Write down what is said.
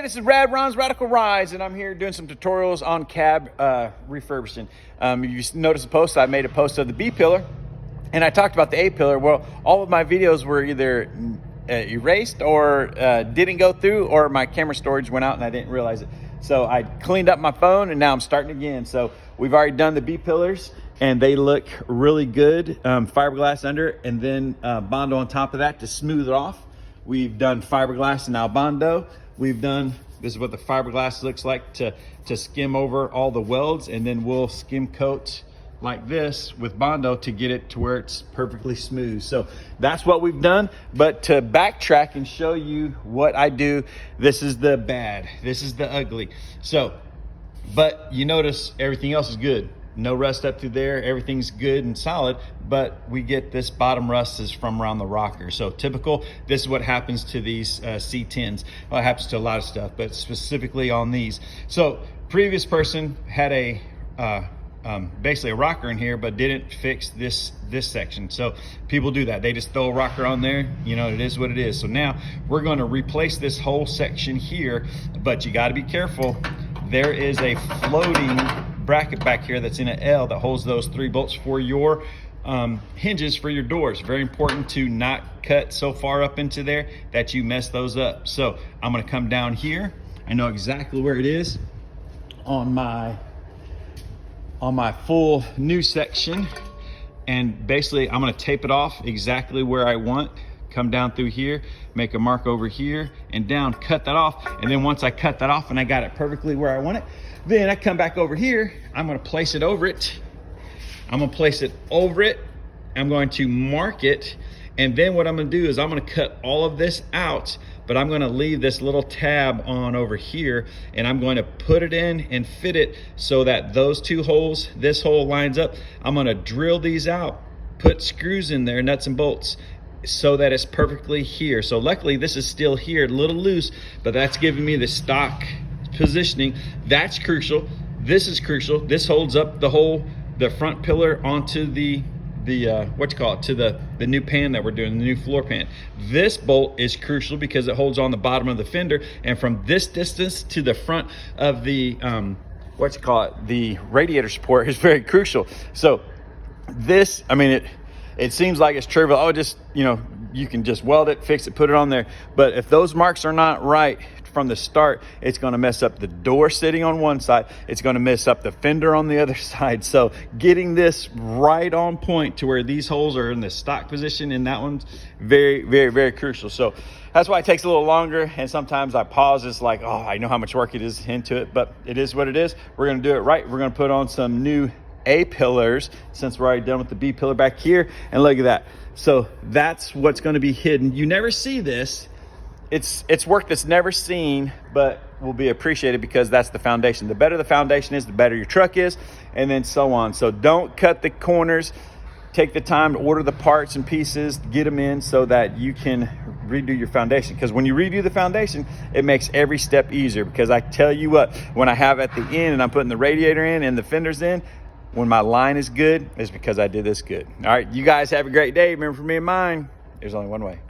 this is Rad Ron's Radical Rides, and I'm here doing some tutorials on cab refurbishing. You notice a post, I made a post of the B pillar, and I talked about the A pillar. Well, all of my videos were either erased or didn't go through, or my camera storage went out and I didn't realize it. So I cleaned up my phone and now I'm starting again. So we've already done the B pillars and they look really good. Fiberglass under and then Bondo on top of that to smooth it off. We've done fiberglass and now Bondo. We've done, this is what the fiberglass looks like to skim over all the welds, and then we'll skim coat like this with Bondo to get it to where it's perfectly smooth. So that's what we've done. But to backtrack and show you what I do, this is the bad, this is the ugly. So, but you notice everything else is good. No rust up through there, everything's good and solid, but we get this bottom rust is from around the rocker. So typical, this is what happens to these C10s. Well, it happens to a lot of stuff, but specifically on these. So previous person had a basically a rocker in here, but didn't fix this section. So people do that, they just throw a rocker on there, you know, it is what it is. So now we're going to replace this whole section here, but you got to be careful. There is a floating bracket back here that's in an L that holds those 3 bolts for your hinges for your doors. Very important to not cut so far up into there that you mess those up. So I'm going to come down here. I know exactly where it is on my full new section, and basically I'm going to tape it off exactly where I want. Come down through here, make a mark over here and down, cut that off. And then once I cut that off and I got it perfectly where I want it, then I come back over here, I'm gonna place it over it. I'm gonna place it over it. I'm going to mark it. And then what I'm gonna do is I'm gonna cut all of this out, but I'm gonna leave this little tab on over here, and I'm going to put it in and fit it so that those 2 holes, this hole lines up. I'm gonna drill these out, put screws in there, nuts and bolts, so that it's perfectly here. So luckily this is still here, a little loose, but that's giving me the stock positioning. That's crucial. This is crucial. This holds up the front pillar onto the what you call it, to the new pan that we're doing, the new floor pan. This bolt is crucial because it holds on the bottom of the fender, and from this distance to the front of the what you call it, the radiator support is very crucial. So this, I mean, it seems like it's trivial. Oh, just, you know, you can just weld it, fix it, put it on there. But if those marks are not right from the start, it's going to mess up the door sitting on one side. It's going to mess up the fender on the other side. So getting this right on point to where these holes are in the stock position, and that one's very, very, very crucial. So that's why it takes a little longer. And sometimes I pause. It's like, oh, I know how much work it is into it, but it is what it is. We're going to do it right. We're going to put on some new A pillars since we're already done with the B pillar back here, and look at that. So that's what's going to be hidden. You never see this. It's work that's never seen, but will be appreciated because that's the foundation. The better the foundation is, the better your truck is, and then so on. So don't cut the corners. Take the time to order the parts and pieces, get them in so that you can redo your foundation. Because when you redo the foundation, it makes every step easier. Because I tell you what, when I have at the end and I'm putting the radiator in and the fenders in, when my line is good, it's because I did this good. All right, you guys have a great day. Remember, for me and mine, there's only one way.